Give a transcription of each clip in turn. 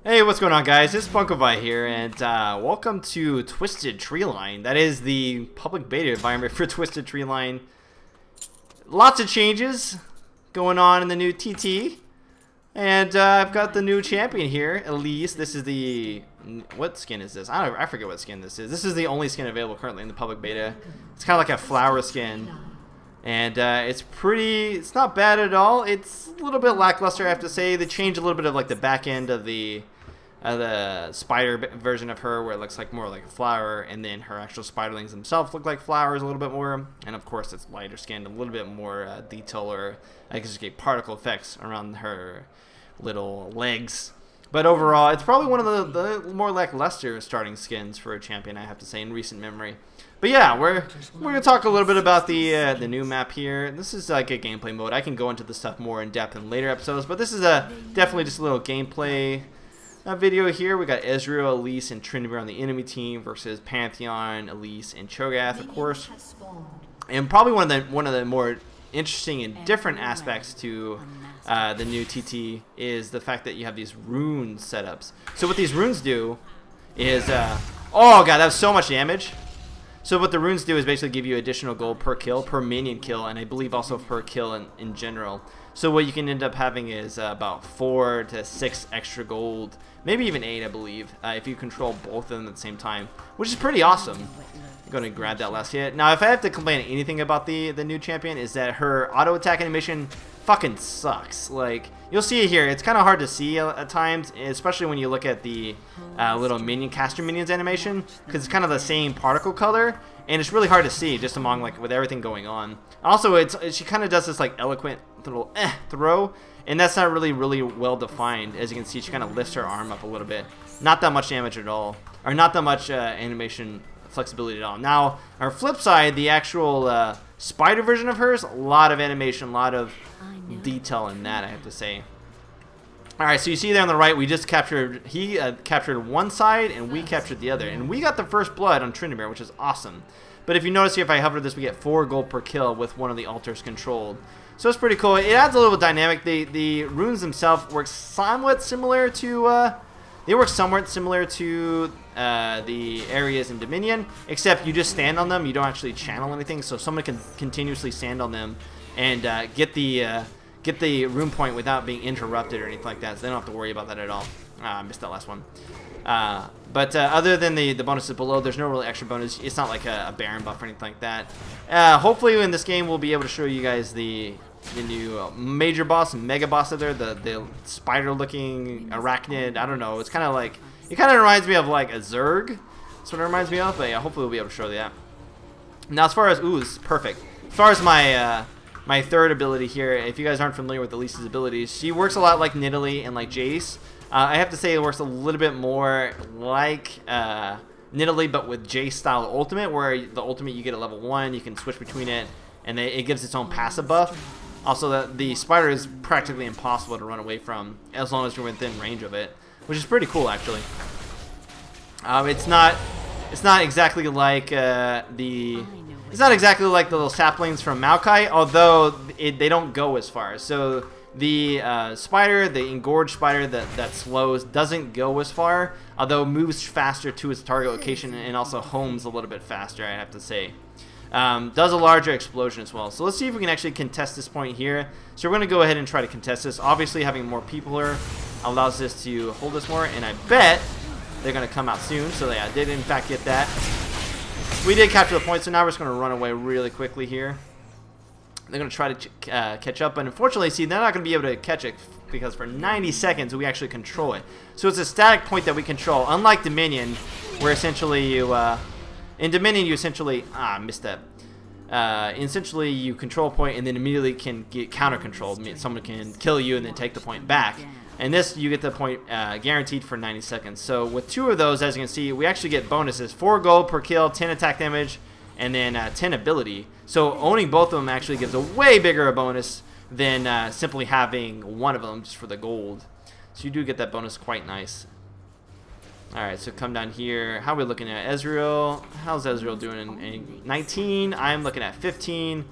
Hey, what's going on, guys? It's Punkovi here, and welcome to Twisted Treeline. That is the public beta environment for Twisted Treeline. Lots of changes going on in the new TT, and I've got the new champion here, Elise. This is the... what skin is this? I forget what skin this is. This is the only skin available currently in the public beta. It's kind of like a flower skin. And it's not bad at all. It's a little bit lackluster, I have to say. They changed a little bit of like the back end of the spider version of her, where it looks like more like a flower, and then her actual spiderlings themselves look like flowers a little bit more. And of course, it's lighter skinned, a little bit more detail, or I guess you get particle effects around her little legs. But overall, it's probably one of the more lackluster starting skins for a champion, I have to say, in recent memory. But yeah, we're gonna talk a little bit about the new map here. This is like a gameplay mode. I can go into this stuff more in depth in later episodes, but this is definitely just a little gameplay video here. We got Ezreal, Elise, and Trinity on the enemy team versus Pantheon, Elise, and Cho'Gath, of course. And probably one of the more interesting and different aspects to the new TT is the fact that you have these rune setups. So what these runes do is, oh god, that was so much damage. So what the runes do is basically give you additional gold per kill, per minion kill, and I believe also per kill in general. So what you can end up having is about 4 to 6 extra gold, maybe even 8, I believe, if you control both of them at the same time, which is pretty awesome. I'm going to grab that last hit. Now, if I have to complain anything about the new champion, is that her auto attack animation fucking sucks. Like, you'll see it here. It's kind of hard to see at times, especially when you look at the little minion caster minions animation, because it's kind of the same particle color, and it's really hard to see just among like with everything going on. Also, she kind of does this like eloquent little throw, and that's not really well defined. As you can see, she kind of lifts her arm up a little bit. Not that much damage at all, or not that much animation flexibility at all. Now, our flip side, the actual spider version of hers, a lot of animation, a lot of detail in that, I have to say. Alright, so you see there on the right, we just captured, he captured one side and we captured the other, and we got the first blood on Trinity, which is awesome. But if you notice here, if I hover this, we get 4 gold per kill with one of the altars controlled. So it's pretty cool. It adds a little dynamic. The runes themselves work somewhat similar to the areas in Dominion, except you just stand on them. You don't actually channel anything, so someone can continuously stand on them and get the rune point without being interrupted or anything like that. So they don't have to worry about that at all. I missed that last one. But other than the bonuses below, there's no really extra bonus. It's not like a Baron buff or anything like that. Hopefully in this game we'll be able to show you guys the new major boss, mega boss of there, the spider-looking arachnid. I don't know. It's kind of like, it kind of reminds me of like a Zerg. That's what it reminds me of. But yeah, hopefully we'll be able to show that. Now, as far as this is perfect. As far as my third ability here, if you guys aren't familiar with Elise's abilities, she works a lot like Nidalee and like Jace. I have to say it works a little bit more like Nidalee, but with Jace style ultimate, where the ultimate you get at level 1, you can switch between it, and it gives its own passive buff. Also, the spider is practically impossible to run away from as long as you're within range of it, which is pretty cool actually. It's not exactly like it's not exactly like the little saplings from Maokai, although they don't go as far. So the spider, the engorged spider that slows, doesn't go as far, although moves faster to its target location and also homes a little bit faster, I have to say. Does a larger explosion as well. So let's see if we can actually contest this point here. So we're going to go ahead and try to contest this. Obviously, having more people here allows this to hold us more, and I bet they're going to come out soon. So yeah, I did in fact get that. We did capture the point, so now we're just going to run away really quickly here. They're going to try to catch up, but unfortunately, see, they're not going to be able to catch it because for 90 seconds we actually control it. So it's a static point that we control, unlike Dominion, where essentially you, in Dominion you essentially, missed that. Essentially you control a point and then immediately can get counter-controlled. Someone can kill you and then take the point back. And this, you get the point guaranteed for 90 seconds. So with 2 of those, as you can see, we actually get bonuses. 4 gold per kill, 10 attack damage, and then 10 ability. So owning both of them actually gives a way bigger a bonus than simply having one of them just for the gold. So you do get that bonus quite nice. Alright, so come down here. How are we looking at Ezreal? How's Ezreal doing in 19? I'm looking at 15.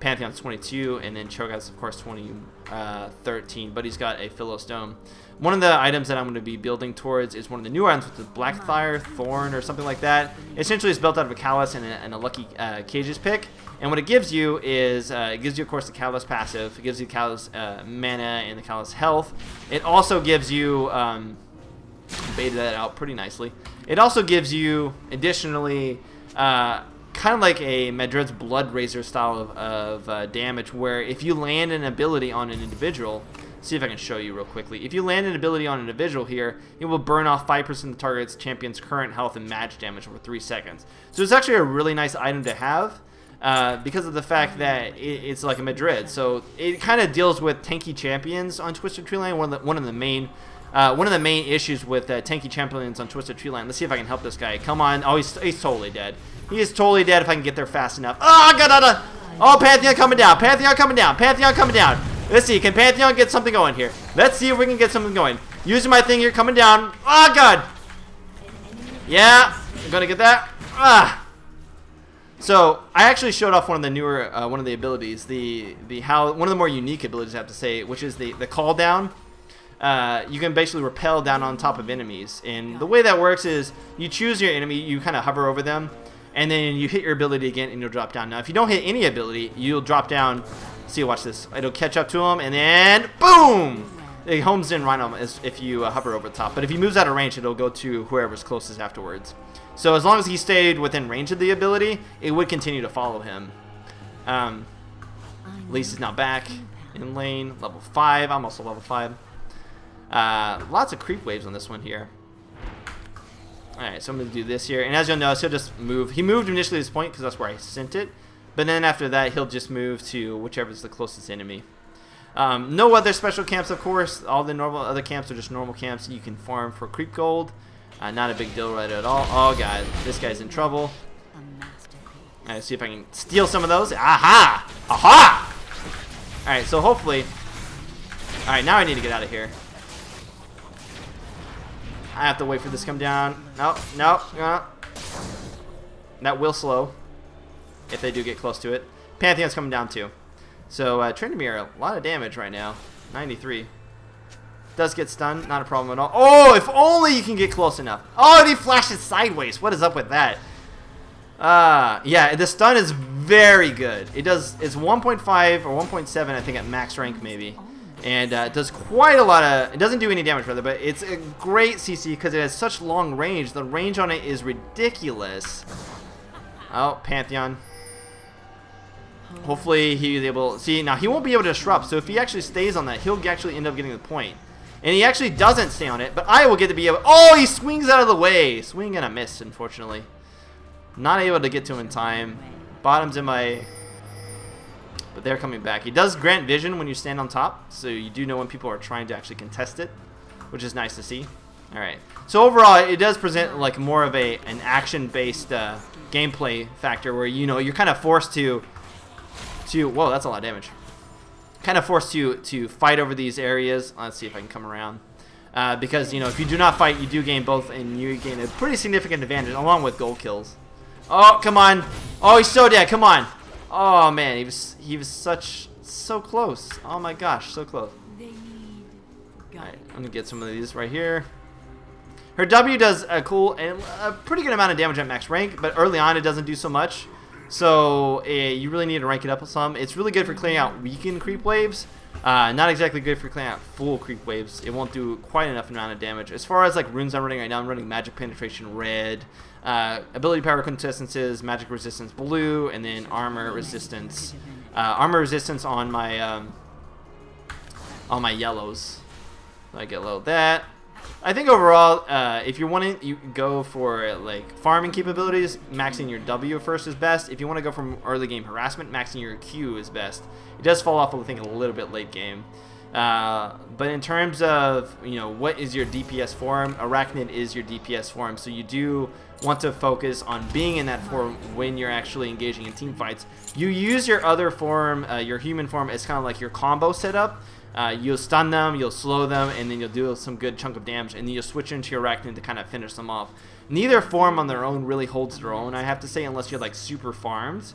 Pantheon's 22, and then Cho'Gath's of course 13, but he's got a Philostone. One of the items that I'm going to be building towards is one of the new items with the Blackfire Thorn or something like that. Essentially, it's built out of a Callus and a Lucky Cages pick. And what it gives you is, it gives you, of course, the Callus passive. It gives you Callus mana and the Callus health. It also gives you, baited that out pretty nicely. It also gives you, additionally, kind of like a Madred's Blood Razor style of damage, where if you land an ability on an individual, see if I can show you real quickly. If you land an ability on an individual here, it will burn off 5% of the target's champion's current health and magic damage over 3 seconds. So it's actually a really nice item to have because of the fact that it's like a Madrid. So it kind of deals with tanky champions on Twisted Treeline. One of the main issues with tanky champions on Twisted Treeline. Let's see if I can help this guy. Come on. Oh, he's totally dead. He is totally dead if I can get there fast enough. Oh, God. Oh, Pantheon coming down. Pantheon coming down. Pantheon coming down. Let's see. Can Pantheon get something going here? Let's see if we can get something going. Using my thing here. Coming down. Oh, God. Yeah. I'm going to get that. Ah. So, I actually showed off one of the newer, one of the abilities. One of the more unique abilities, I have to say, which is the call down. You can basically rappel down on top of enemies. And the way that works is you choose your enemy, you kind of hover over them, and then you hit your ability again and you'll drop down. Now, if you don't hit any ability, you'll drop down. See, watch this. It'll catch up to him, and then boom! It homes in right on him if you hover over the top. But if he moves out of range, it'll go to whoever's closest afterwards. So as long as he stayed within range of the ability, it would continue to follow him. Elise is now back in lane, level 5. I'm also level 5. Lots of creep waves on this one here. Alright, so I'm going to do this here. And as you'll notice, he'll just move. He moved initially to this point because that's where I sent it. But then after that, he'll just move to whichever's the closest enemy. No other special camps, of course. All the normal other camps are just normal camps you can farm for creep gold. Not a big deal right at all. Oh, God. This guy's in trouble. Alright, see if I can steal some of those. Aha! Aha! Alright, so hopefully... Alright, now I need to get out of here. I have to wait for this to come down. No, no, no. That will slow if they do get close to it. Pantheon's coming down too. So Tryndamere, a lot of damage right now. 93. Does get stunned, not a problem at all. Oh, if only you can get close enough. Oh, and he flashes sideways. What is up with that? Yeah, the stun is very good. It's 1.5 or 1.7, I think, at max rank maybe. And it does quite a lot of... It doesn't do any damage, rather, but it's a great CC because it has such long range. The range on it is ridiculous. Oh, Pantheon. Hopefully he's able... See, now he won't be able to disrupt, so if he actually stays on that, he'll actually end up getting the point. And he actually doesn't stay on it, but I will get to be able... Oh, he swings out of the way. Swing and a miss, unfortunately. Not able to get to him in time. Bottom's in my... But they're coming back. He does grant vision when you stand on top, so you do know when people are trying to actually contest it, which is nice to see. Alright. So overall, it does present like more of an action-based gameplay factor where, you know, you're kind of forced to... Whoa, that's a lot of damage. Kind of forced to fight over these areas. Let's see if I can come around. Because, you know, if you do not fight, you do gain both, and you gain a pretty significant advantage, along with gold kills. Oh, come on. Oh, he's so dead. Come on. Oh, man. He was so close. Oh, my gosh. So close. Alright, I'm going to get some of these right here. Her W does a pretty good amount of damage at max rank, but early on it doesn't do so much. So you really need to rank it up some. It's really good for clearing out weakened creep waves. Not exactly good for clearing out full creep waves. It won't do quite enough amount of damage. As far as like runes I'm running right now, I'm running Magic Penetration red, Ability Power Quintessences, Magic Resistance blue, and then Armor Resistance. Armor Resistance on my yellows. I get low that. I think overall, if you're wanting, you go for like farming capabilities, maxing your W first is best. If you want to go from early game harassment, maxing your Q is best. It does fall off, I think, a little bit late game. But in terms of, you know, what is your DPS form, Arachnid is your DPS form. So you do want to focus on being in that form when you're actually engaging in team fights. You use your other form, your human form, as kind of like your combo setup. You'll stun them, you'll slow them, and then you'll do some good chunk of damage, and then you'll switch into your Arachnid to kind of finish them off. Neither form on their own really holds their own, I have to say, unless you're like super farmed.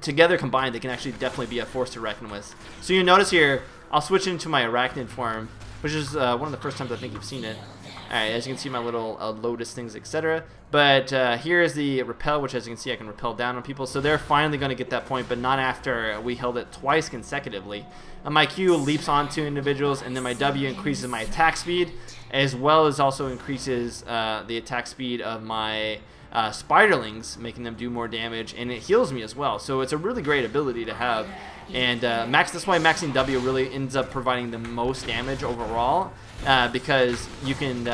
together combined, they can actually definitely be a force to reckon with. So you notice here, I'll switch into my arachnid form, which is one of the first times I think you've seen it. Alright, as you can see, my little lotus things, etc. But here is the repel, which as you can see, I can repel down on people. So they're finally going to get that point, but not after we held it twice consecutively. My Q leaps onto individuals, and then my W increases my attack speed, as well as also increases the attack speed of my spiderlings, making them do more damage, and it heals me as well. So it's a really great ability to have. And that's why maxing W really ends up providing the most damage overall, because you can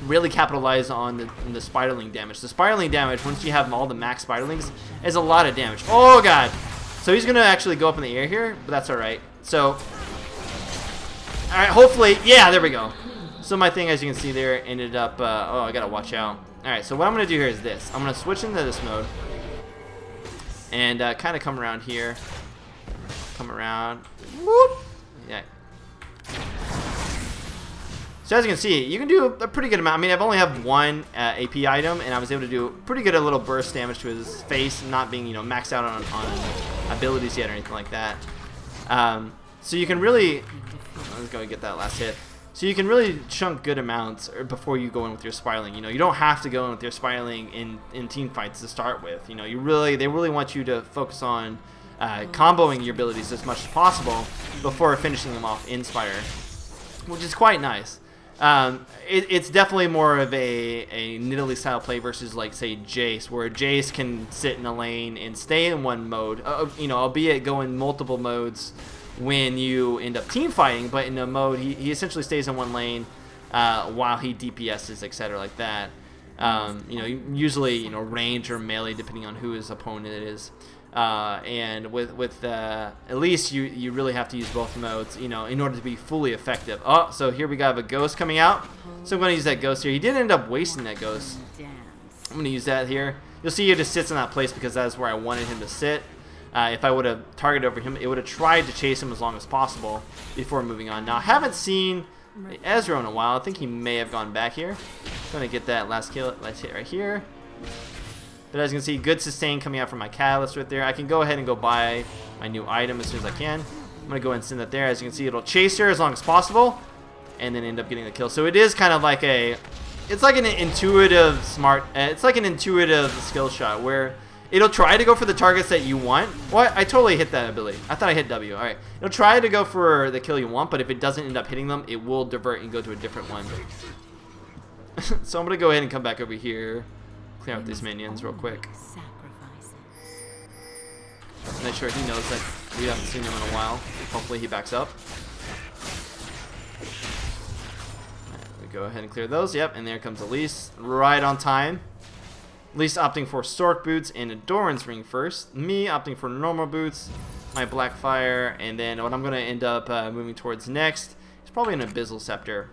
really capitalize on the spiderling damage. The spiderling damage, once you have all the max spiderlings, is a lot of damage. Oh god! So he's gonna actually go up in the air here, but that's alright. So, alright, hopefully, yeah, there we go. So my thing, as you can see there, ended up, oh, I gotta watch out. Alright, so what I'm gonna do here is this. I'm gonna switch into this mode, and kind of come around here. Come around. Whoop! Yeah. So as you can see, you can do a pretty good amount. I mean, I've only have one AP item, and I was able to do pretty good a little burst damage to his face, not being, you know, maxed out on abilities yet or anything like that. So you can really, let's go get that last hit. So you can really chunk good amounts before you go in with your spiraling. You know, you don't have to go in with your spiraling in team fights to start with. You know, they really want you to focus on comboing your abilities as much as possible before finishing them off in Spire, which is quite nice. It's definitely more of a Nidalee style play versus, like, say, Jace, where Jace can sit in a lane and stay in one mode, you know, albeit go in multiple modes when you end up team fighting, but in a mode he essentially stays in one lane while he DPSs, etc. like that. You know, usually, you know, range or melee depending on who his opponent is. And with Elise, you really have to use both modes, you know, in order to be fully effective. Oh, so here we got a ghost coming out. So I'm going to use that ghost here. He did end up wasting that ghost. I'm going to use that here. You'll see he just sits in that place because that's where I wanted him to sit. If I would have targeted over him, it would have tried to chase him as long as possible before moving on. Now, I haven't seen Ezreal in a while. I think he may have gone back here. I'm going to get that last hit right here. But as you can see, good sustain coming out from my catalyst right there. I can go ahead and go buy my new item as soon as I can. I'm going to go ahead and send that there. As you can see, it'll chase her as long as possible and then end up getting the kill. So it is kind of like it's like an intuitive it's like an intuitive skill shot where it'll try to go for the targets that you want. What? I totally hit that ability. I thought I hit W. Alright. It'll try to go for the kill you want, but if it doesn't end up hitting them, it will divert and go to a different one. So I'm going to go ahead and come back over here. Clear out these minions real quick. Make sure he knows that we haven't seen him in a while. Hopefully he backs up. Right, we go ahead and clear those. Yep, and there comes Elise. Right on time. Elise opting for Stork Boots and Endurance Ring first. Me opting for normal boots, my Blackfire, and then what I'm going to end up moving towards next is probably an Abyssal Scepter.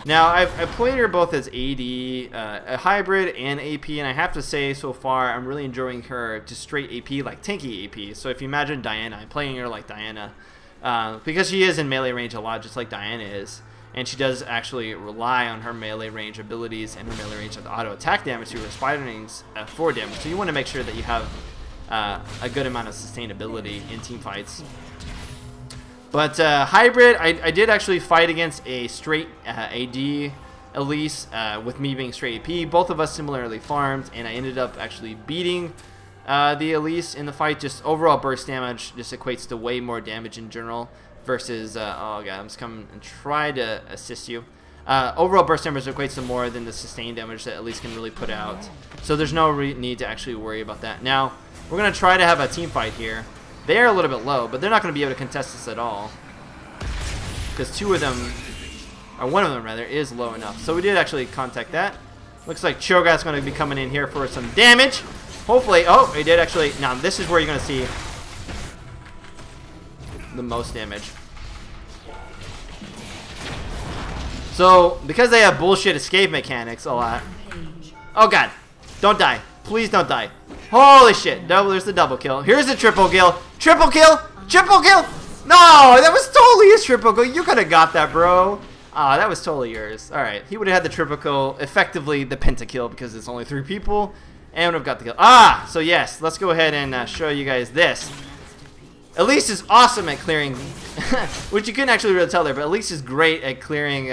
Now, I've played her both as AD, a hybrid, and AP, and I have to say, so far, I'm really enjoying her just straight AP, like tanky AP. So if you imagine Diana, I'm playing her like Diana, because she is in melee range a lot, just like Diana is, and she does actually rely on her melee range abilities and her melee range of auto attack damage through her spiderlings for damage. So you want to make sure that you have a good amount of sustainability in team fights. But hybrid, I did actually fight against a straight AD Elise with me being straight AP. Both of us similarly farmed, and I ended up actually beating the Elise in the fight. Just overall burst damage just equates to way more damage in general versus, oh god, I'm just coming and try to assist you. Overall burst damage equates to more than the sustained damage that Elise can really put out. So there's no need to actually worry about that. Now, we're going to try to have a team fight here. They're a little bit low, but they're not going to be able to contest this at all. Because two of them, or one of them rather, is low enough. So we did actually contact that. Looks like Cho'Gath's going to be coming in here for some damage. Hopefully, oh, he did actually. Now, this is where you're going to see the most damage. So, because they have bullshit escape mechanics a lot. Oh, God. Don't die. Please don't die. Holy shit. There's the double kill. Here's the triple kill. Triple kill. Triple kill. No, that was totally his triple kill. You could have got that, bro. Ah, that was totally yours. Alright. He would have had the triple kill. Effectively, the pentakill because it's only 3 people. And we've got the kill. Ah! So yes, let's go ahead and show you guys this. Elise is awesome at clearing, which you couldn't actually really tell there, but Elise is great at clearing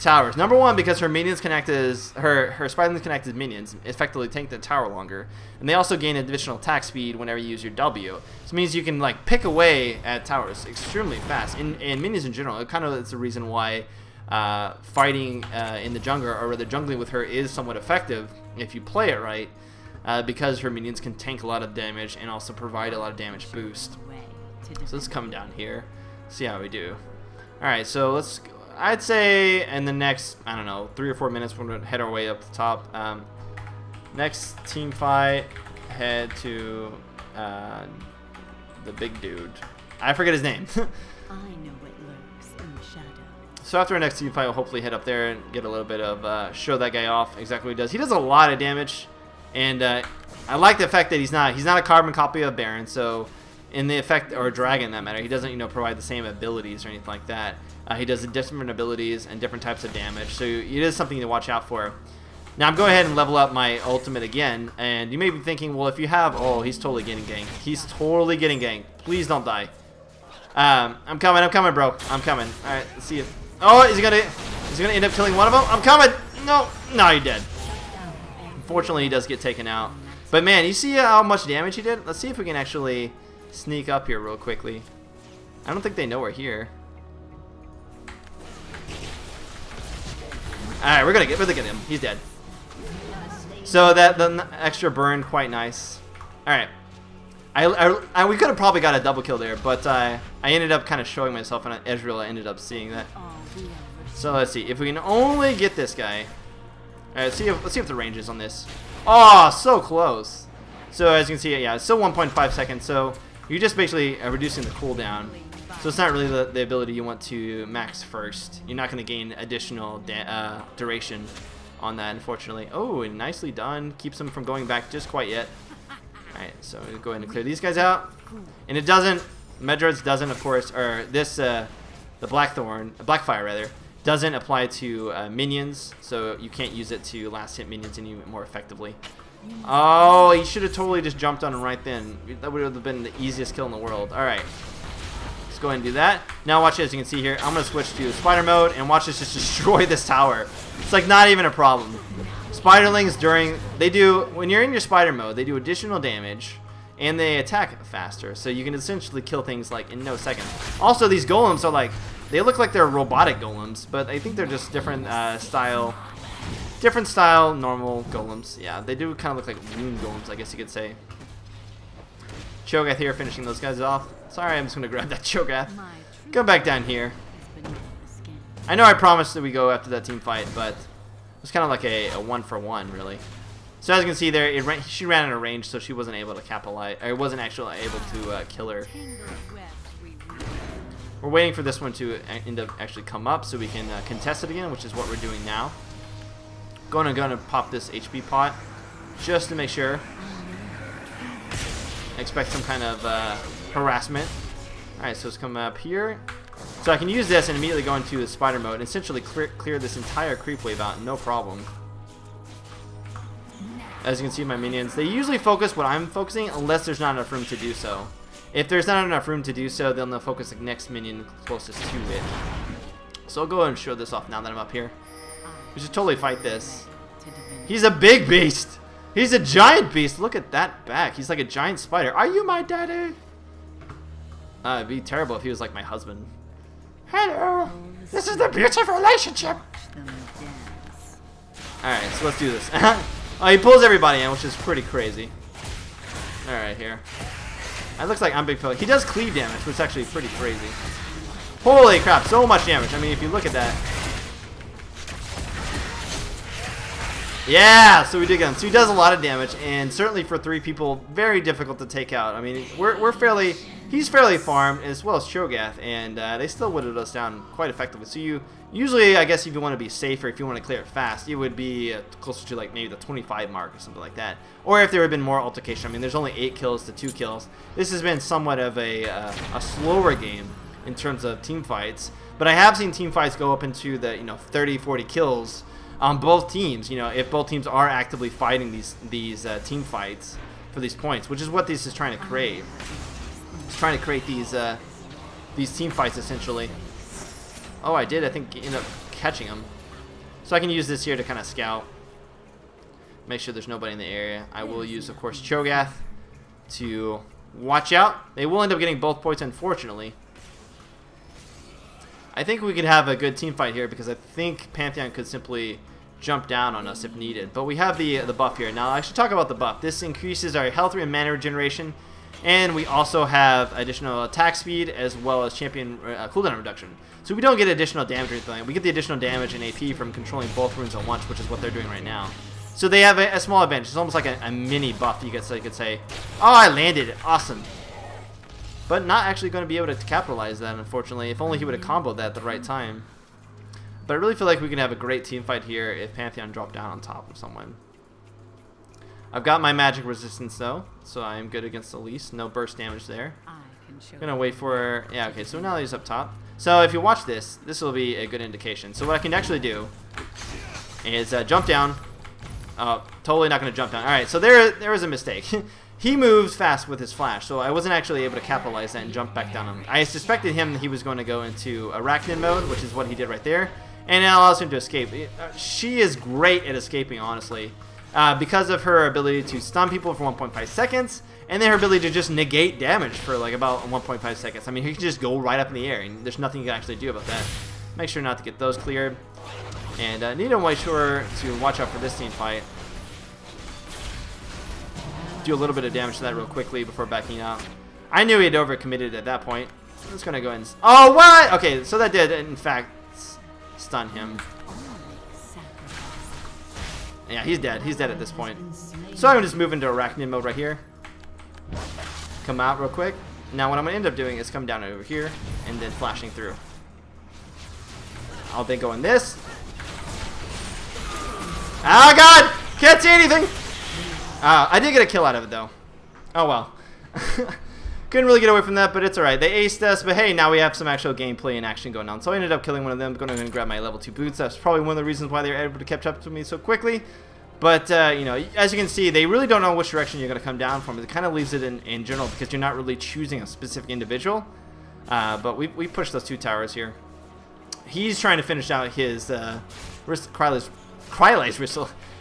towers. Number one, because her minions connect as her spiderlings connect as minions, effectively tank the tower longer, and they also gain additional attack speed whenever you use your W. This means you can like pick away at towers extremely fast. And minions in general, it kind of is the reason why fighting in the jungle, or rather jungling with her, is somewhat effective if you play it right. Because her minions can tank a lot of damage and also provide a lot of damage boost. So let's come down here, see how we do. Alright, so let's, I'd say in the next, I don't know, 3 or 4 minutes we're going to head our way up the top. Next team fight, head to the big dude. I forget his name. I know what lurks in the shadow. So after our next team fight, we'll hopefully head up there and get a little bit of, show that guy off exactly what he does. He does a lot of damage. And I like the fact that he's not a carbon copy of Baron, so in the effect, or Dragon that matter, he doesn't, you know, provide the same abilities or anything like that. He does different abilities and different types of damage, so it is something to watch out for. Now I'm going ahead and level up my ultimate again, and you may be thinking, well, if you have, oh, he's totally getting ganked. He's totally getting ganked. Please don't die. I'm coming, bro. I'm coming. All right, let's see if. Oh, is he gonna end up killing one of them? I'm coming. No, you're dead. Unfortunately, he does get taken out. But man, you see how much damage he did? Let's see if we can actually sneak up here real quickly. I don't think they know we're here. Alright, we're gonna get him. He's dead. So that the extra burn, quite nice. Alright. We could have probably got a double kill there, but I ended up kind of showing myself, and Ezreal ended up seeing that. So let's see if we can only get this guy. Alright, let's see if the range is on this. Oh, so close. So as you can see, yeah, it's still 1.5 seconds. So you're just basically reducing the cooldown. So it's not really the ability you want to max first. You're not going to gain additional duration on that, unfortunately. Oh, and nicely done. Keeps them from going back just quite yet. Alright, so we'll go ahead and clear these guys out. And it doesn't, Medred's doesn't, of course, or this, the Blackfire rather, doesn't apply to minions, so you can't use it to last hit minions any more effectively. Oh, he should have totally just jumped on him right then. That would have been the easiest kill in the world. Alright, let's go ahead and do that. Now watch it, as you can see here, I'm going to switch to spider mode, and watch this just destroy this tower. It's like not even a problem. Spiderlings when you're in your spider mode, they do additional damage, and they attack faster, so you can essentially kill things like in no second. Also, these golems are like, they look like they're robotic golems, but I think they're just different style normal golems. Yeah, they do kind of look like rune golems, I guess you could say. Cho'Gath here finishing those guys off. Sorry, I'm just going to grab that Cho'Gath. Go back down here. I know I promised that we go after that team fight, but it was kind of like a 1-for-1, really. So as you can see there, she ran out of range, so she wasn't able to capitalize. I wasn't actually able to kill her. We're waiting for this one to end up actually come up so we can contest it again, which is what we're doing now. Gonna pop this HP pot just to make sure. Expect some kind of harassment. Alright, so let's come up here. So I can use this and immediately go into the spider mode and essentially clear this entire creep wave out, no problem. As you can see, my minions, they usually focus what I'm focusing unless there's not enough room to do so. If there's not enough room to do so, then they'll focus the next minion closest to it. So I'll go ahead and show this off now that I'm up here. We should totally fight this. He's a big beast. He's a giant beast. Look at that back. He's like a giant spider. Are you my daddy? It'd be terrible if he was like my husband. Hello. This is the beautiful relationship. Alright, so let's do this. Oh, he pulls everybody in, which is pretty crazy. Alright, here. It looks like I'm big fella. He does cleave damage, which is actually pretty crazy. Holy crap, so much damage. I mean, if you look at that. Yeah, so we did get him. So he does a lot of damage, and certainly for 3 people, very difficult to take out. I mean, he's fairly farmed, as well as Cho'Gath, and they still whittled us down quite effectively. So usually, I guess if you want to be safer, if you want to clear it fast, it would be closer to like maybe the 25 mark or something like that. Or if there had been more altercation. I mean, there's only 8 kills to 2 kills. This has been somewhat of a slower game in terms of team fights, but I have seen team fights go up into the 30, 40 kills on both teams. You know, if both teams are actively fighting these team fights for these points, which is what this is trying to create. It's trying to create these team fights essentially. Oh, I did. I think end up catching them. So I can use this here to kind of scout. Make sure there's nobody in the area. I will use, of course, Cho'Gath to watch out. They will end up getting both points, unfortunately. I think we could have a good team fight here because I think Pantheon could simply jump down on us if needed. But we have the buff here. Now, I should talk about the buff. This increases our health and mana regeneration. And we also have additional attack speed as well as champion cooldown reduction. So we don't get additional damage or anything. We get the additional damage and AP from controlling both runes at once, which is what they're doing right now. So they have a small advantage. It's almost like a mini buff, you could say. Oh, I landed it. Awesome. But not actually going to be able to capitalize that, unfortunately. If only he would have comboed that at the right time. But I really feel like we can have a great team fight here if Pantheon dropped down on top of someone. I've got my magic resistance, though, so I am good against Elise. No burst damage there. I'm going to wait for... Yeah, okay, so now he's up top. So if you watch this, this will be a good indication. So what I can actually do is jump down. Oh, totally not going to jump down. All right, so there was a mistake. He moves fast with his flash, so I wasn't actually able to capitalize that and jump back down on him. I suspected him that he was going to go into Arachnid mode, which is what he did right there, and it allows him to escape. She is great at escaping, honestly, because of her ability to stun people for 1.5 seconds, and then her ability to just negate damage for like about 1.5 seconds. I mean, he can just go right up in the air, and there's nothing you can actually do about that. Make sure not to get those cleared. And need to make sure to watch out for this team fight. Do a little bit of damage to that real quickly before backing out. I knew he had overcommitted at that point. I'm just going to go and... Oh, what? Okay, so that did, in fact, stun him. Yeah, he's dead. He's dead at this point. So I'm going to just move into Arachnid mode right here. Come out real quick. Now what I'm going to end up doing is come down over here and then flashing through. I'll then go in this. Oh, God! Can't see anything! I did get a kill out of it, though. Oh, well. Couldn't really get away from that, but it's alright. They aced us, but hey, now we have some actual gameplay and action going on. So I ended up killing one of them. Going to grab my level 2 boots. That's probably one of the reasons why they were able to catch up to me so quickly. But, you know, as you can see, they really don't know which direction you're going to come down from. It kind of leaves it in general because you're not really choosing a specific individual. But we pushed those 2 towers here. He's trying to finish out his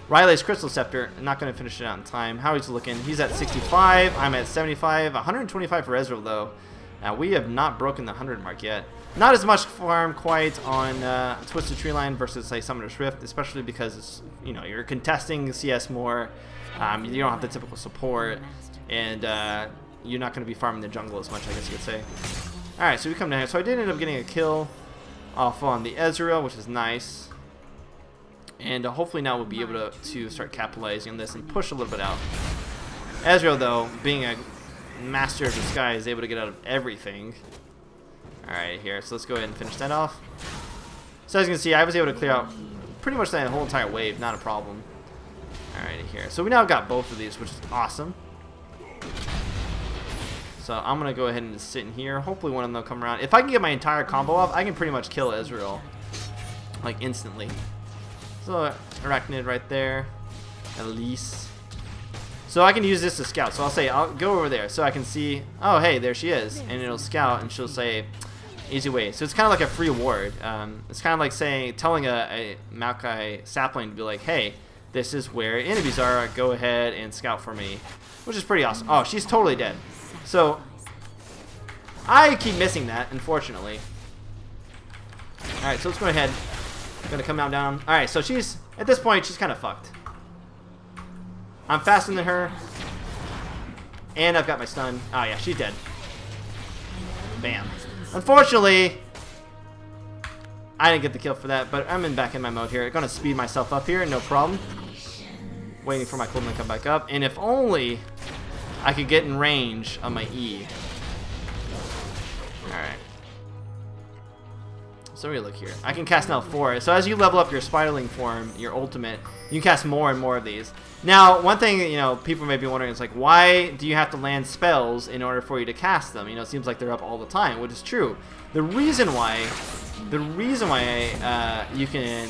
Riley's Crystal Scepter. Not going to finish it out in time. How he's looking. He's at 65. I'm at 75. 125 for Ezreal, though. We have not broken the 100 mark yet. Not as much farm quite on Twisted Treeline versus, say, Summoner's Rift, especially because it's, you know, you're contesting CS more. You don't have the typical support, and you're not going to be farming the jungle as much, I guess you could say. All right, so we come down here. So I did end up getting a kill off on the Ezreal, which is nice. And hopefully now we'll be able to start capitalizing on this and push a little bit out. Ezreal, though, being a master of disguise, is able to get out of everything. Alright, here. So let's go ahead and finish that off. So as you can see, I was able to clear out pretty much that whole entire wave. Not a problem. Alright, here. So we now got both of these, which is awesome. So I'm going to go ahead and just sit in here. Hopefully one of them will come around. If I can get my entire combo off, I can pretty much kill Ezreal. Like, instantly. So, Arachnid right there. Elise. So I can use this to scout. So I'll say, I'll go over there so I can see, oh, hey, there she is. And it'll scout and she'll say, easy way. So it's kind of like a free ward. It's kind of like telling a Maokai sapling to be like, hey, this is where enemies are. Go ahead and scout for me. Which is pretty awesome. Oh, she's totally dead. So, I keep missing that, unfortunately. Alright, so let's go ahead. Gonna come down. Alright, so she's, at this point, she's kind of fucked. I'm faster than her. And I've got my stun. Oh yeah, she's dead. Bam. Unfortunately, I didn't get the kill for that, but I'm back in my mode here. Gonna speed myself up here, no problem. Waiting for my cooldown to come back up. And if only I could get in range of my E. Alright. So we look here. I can cast now 4. So as you level up your Spiderling form, your ultimate, you can cast more and more of these. Now, one thing, you know, people may be wondering is like, why do you have to land spells in order for you to cast them? You know, it seems like they're up all the time, which is true. The reason why you can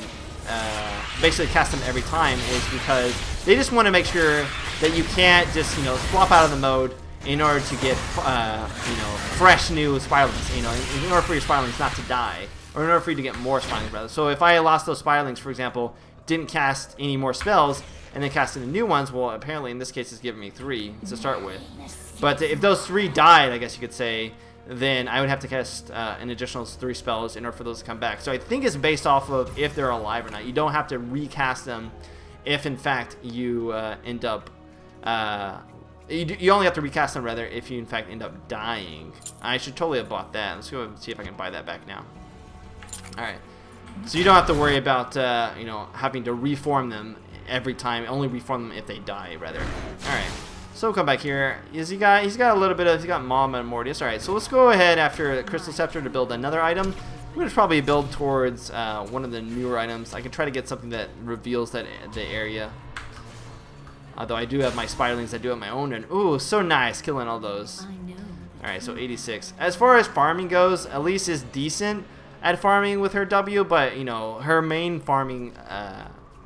basically cast them every time is because they just want to make sure that you can't just, you know, swap out of the mode in order to get, you know, fresh new Spirelings, you know, in order for your Spirelings not to die, or in order for you to get more Spirelings, rather. So if I lost those Spirelings, for example, didn't cast any more spells, and then cast any new ones, well, apparently in this case it's giving me 3 to start with. But if those 3 died, I guess you could say, then I would have to cast an additional 3 spells in order for those to come back. So I think it's based off of if they're alive or not. You don't have to recast them if, in fact, you end up... You only have to recast them, rather, if you, in fact, end up dying. I should totally have bought that. Let's go and see if I can buy that back now. Alright. So you don't have to worry about, you know, having to reform them every time. Only reform them if they die, rather. Alright. So we'll come back here. He's got a little bit of... He's got Mom and Mortius. Alright, so let's go ahead after Crystal Scepter to build another item. I'm going to probably build towards one of the newer items. I can try to get something that reveals that the area. Although I do have my Spirelings, I do have my own, and ooh, so nice killing all those. Alright, so 86. As far as farming goes, Elise is decent at farming with her W, but you know, her main farming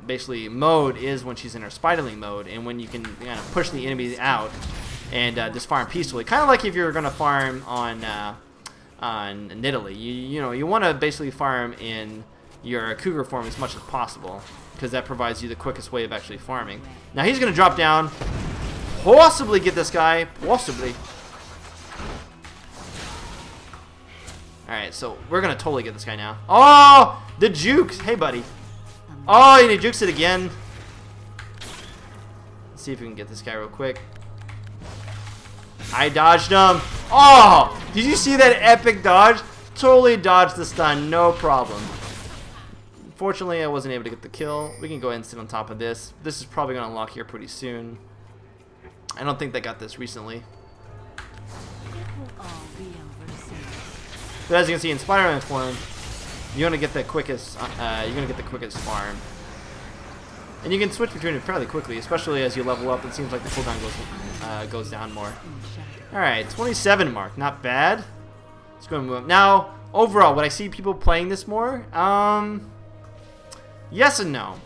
basically mode is when she's in her Spiderling mode, and when you can kind of push the enemies out and just farm peacefully. Kind of like if you're gonna farm on Nidalee. You know, you want to basically farm in your Cougar form as much as possible, because that provides you the quickest way of actually farming. Now he's going to drop down, possibly get this guy, possibly. Alright, so we're going to totally get this guy now. Oh, the jukes. Hey, buddy. Oh, and he jukes it again. Let's see if we can get this guy real quick. I dodged him. Oh, did you see that epic dodge? Totally dodged the stun, no problem. Fortunately, I wasn't able to get the kill. We can go ahead and sit on top of this. This is probably going to unlock here pretty soon. I don't think they got this recently. But as you can see in Spider-Man form, you're gonna get the quickest. Farm, and you can switch between it fairly quickly, especially as you level up. It seems like the cooldown goes down more. All right, 27 mark, not bad. Let's go and move up. Now, overall, would I see people playing this more? Yes and no.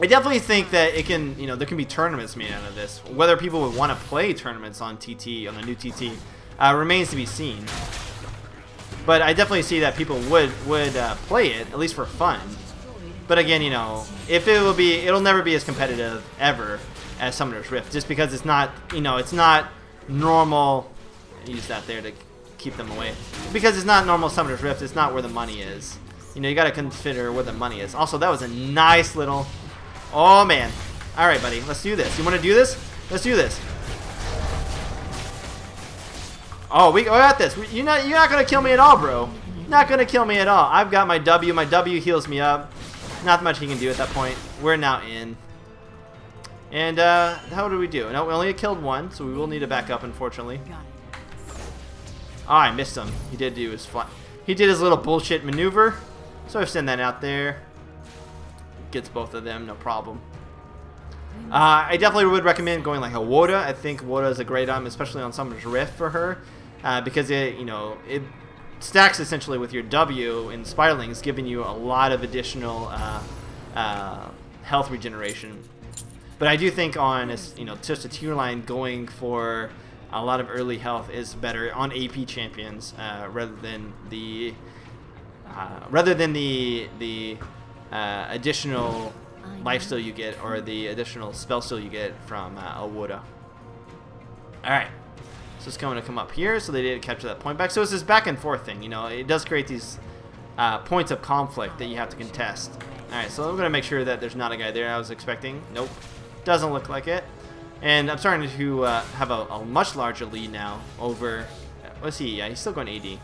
I definitely think that it can, you know, there can be tournaments made out of this. Whether people would want to play tournaments on TT, on the new TT, remains to be seen. But I definitely see that people would play it, at least for fun. But again, you know, it'll never be as competitive ever as Summoner's Rift, just because it's not, you know, it's not normal. Use that there to keep them away. Because it's not normal Summoner's Rift. It's not where the money is. You know, you got to consider where the money is. Also, that was a nice little. Oh man! All right, buddy, let's do this. You want to do this? Let's do this. Oh, we got this. You're not gonna kill me at all, bro. Not gonna kill me at all. I've got my W. My W heals me up. Not much he can do at that point. We're now in. And how do we do? No, we only killed one, so we will need to back up, unfortunately. Oh, I missed him. He did do his fly. He did his little bullshit maneuver. So I send that out there. Gets both of them, no problem. I definitely would recommend going like a Woda. I think Woda is a great item, especially on Summoner's Rift for her, because it stacks essentially with your W in Spirelings, giving you a lot of additional health regeneration. But I do think on just a Treeline, going for a lot of early health is better on AP champions rather than the additional lifesteal you get, or the additional spell steal you get from Woda. Alright, so it's going to come up here, so they did capture that point back. So it's this back and forth thing, you know, it does create these points of conflict that you have to contest. Alright, so I'm going to make sure that there's not a guy there I was expecting. Nope, doesn't look like it. And I'm starting to have a much larger lead now over, what's he? Yeah, he's still going AD.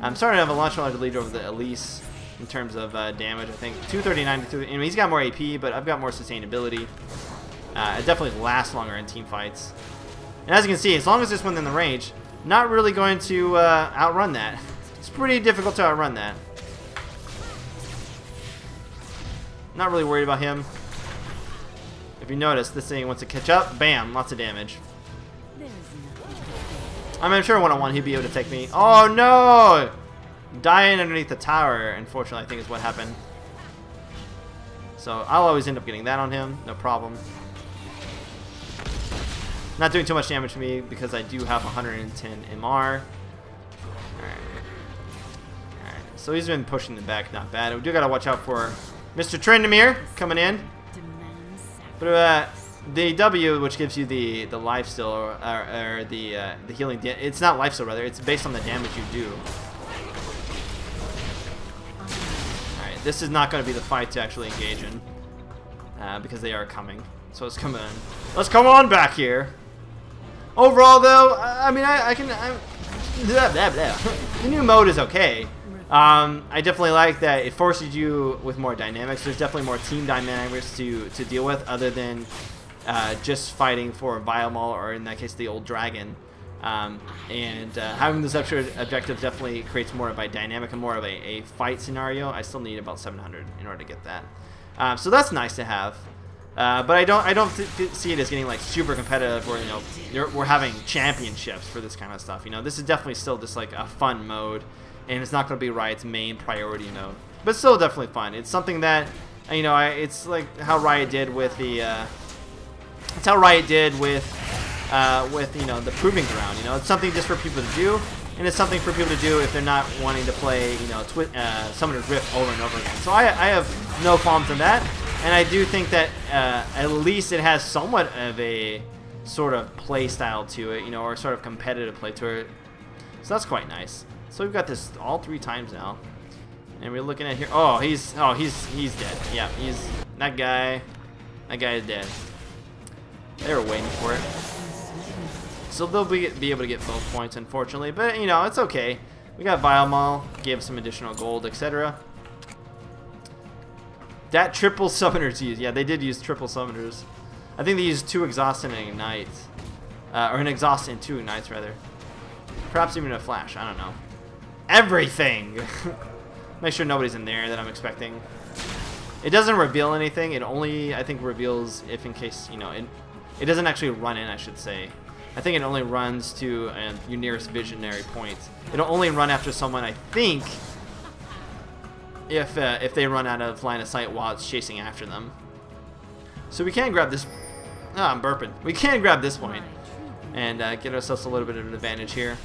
I'm starting to have a much larger lead over the Elise in terms of damage. I think 239 to 2. I mean, he's got more AP, but I've got more sustainability. It definitely lasts longer in team fights. And as you can see, as long as it's within the range, not really going to outrun that. It's pretty difficult to outrun that. Not really worried about him. If you notice, this thing wants to catch up. Bam, lots of damage. I'm sure one-on-one he'd be able to take me. Oh no! Dying underneath the tower, unfortunately, I think is what happened. So I'll always end up getting that on him, no problem. Not doing too much damage to me because I do have 110 MR. Alright. Alright, so he's been pushing the back, not bad. We do gotta watch out for Mr. Trendemir coming in. But the W, which gives you the life steal, or the healing, it's not life steal rather, it's based on the damage you do. Alright, this is not going to be the fight to actually engage in, because they are coming. So let's come in. Let's come on back here. Overall though, I mean, the new mode is okay. I definitely like that it forces you with more dynamics. There's definitely more team dynamics to deal with other than just fighting for Biomall, or in that case the old dragon. Having this extra objective definitely creates more of a dynamic and more of a fight scenario. I still need about 700 in order to get that. So that's nice to have. But I don't see it as getting like super competitive, or we're having championships for this kind of stuff. This is definitely still just like a fun mode, and it's not going to be Riot's main priority mode. But still definitely fun. It's something that it's like how Riot did with the it's how Riot did with the Proving Ground. It's something just for people to do, and it's something for people to do if they're not wanting to play Summoner's Rift over and over again. So I have no qualms in that. And I do think that at least it has somewhat of a sort of play style to it, or sort of competitive play to it. So that's quite nice. So we've got this all 3 times now, and we're looking at here. Oh, he's dead. Yeah, that guy is dead. They were waiting for it. So they'll be able to get both points, unfortunately, but it's okay. We got Biomall, gave some additional gold, etc. That triple summoners used. Yeah, they did use triple summoners. I think they used 2 exhaust and an ignite. Or an exhaust and 2 ignites, rather. Perhaps even a flash. I don't know. Everything! Make sure nobody's in there that I'm expecting. It doesn't reveal anything. It only, I think, reveals if in case, it doesn't actually run in, I should say. I think it only runs to your nearest visionary point. It'll only run after someone, I think, if they run out of line of sight while it's chasing after them. So we can grab this. I'm burping. We can grab this point and get ourselves a little bit of an advantage here.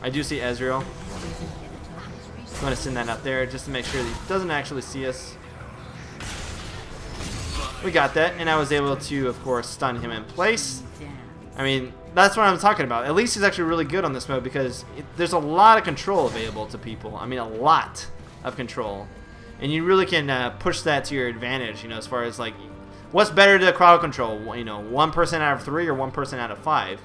I do see Ezreal. I'm going to send that out there just to make sure that he doesn't actually see us. We got that, and I was able to, of course, stun him in place. I mean, that's what I'm talking about. Elise is actually really good on this mode because there's a lot of control available to people. I mean, a lot of control, and you really can push that to your advantage, as far as like what's better to crowd control, 1 person out of 3 or 1 person out of 5,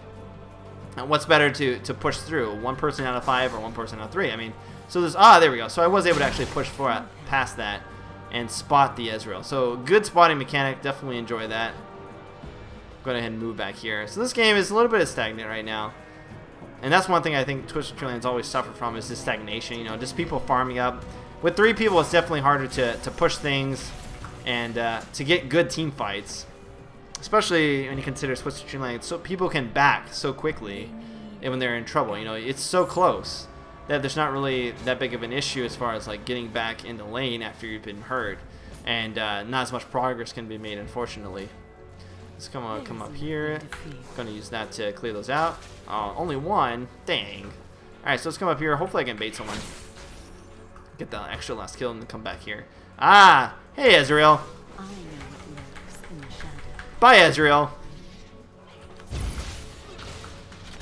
and what's better to push through, 1 person out of 5 or 1 person out of 3. I mean, so there's there we go. So I was able to actually push past that and spot the Ezreal. So good spotting mechanic, definitely enjoy that. Go ahead and move back here. So this game is a little bit stagnant right now. And that's one thing I think Twisted Treeline's always suffered from, is this stagnation, just people farming up. With 3 people, it's definitely harder to push things and to get good team fights. Especially when you consider Twisted Treeline, so people can back so quickly when they're in trouble. It's so close that there's not really that big of an issue as far as like getting back in the lane after you've been hurt. And not as much progress can be made, unfortunately. Let's come up here. Gonna use that to clear those out. Oh, only 1. Dang. Alright, so let's come up here. Hopefully I can bait someone. Get the extra last kill and then come back here. Ah! Hey, Ezreal. Bye, Ezreal.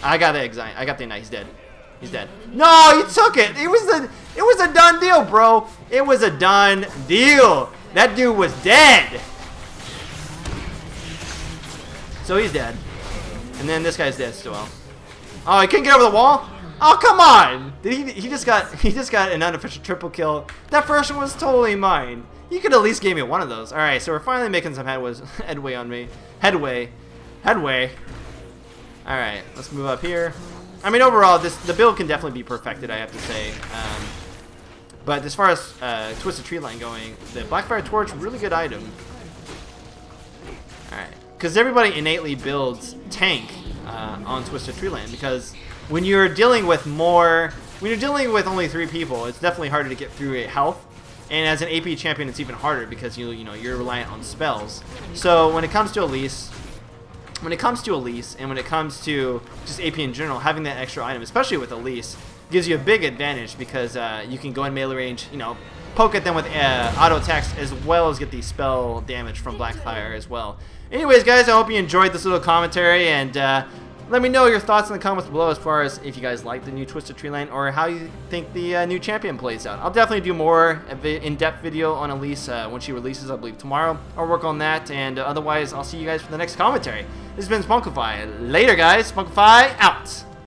I got the ignite. I got the ignite. He's dead. He's dead. No, you took it. It was a done deal, bro. It was a done deal. That dude was dead. So he's dead. And then this guy's dead still. Oh, he couldn't get over the wall? Oh, come on! He just got an unofficial triple kill. That first one was totally mine. You could at least give me one of those. Alright, so we're finally making some headway on me. Headway. Alright, let's move up here. I mean, overall, the build can definitely be perfected, I have to say. But as far as Twisted Treeline going, the Blackfire Torch, really good item. Alright. Because everybody innately builds tank on Twisted Treeline, because when you're dealing with only 3 people, it's definitely harder to get through a health. And as an AP champion, it's even harder because you're reliant on spells. So when it comes to Elise, and when it comes to just AP in general, having that extra item, especially with Elise, gives you a big advantage because you can go in melee range, poke at them with auto attacks as well as get the spell damage from Blackfire as well. Anyways, guys, I hope you enjoyed this little commentary, and let me know your thoughts in the comments below as far as if you guys like the new Twisted Treeline or how you think the new champion plays out. I'll definitely do more in-depth video on Elise when she releases, I believe tomorrow. I'll work on that, and otherwise I'll see you guys for the next commentary. This has been Spunkify. Later, guys. Spunkify out.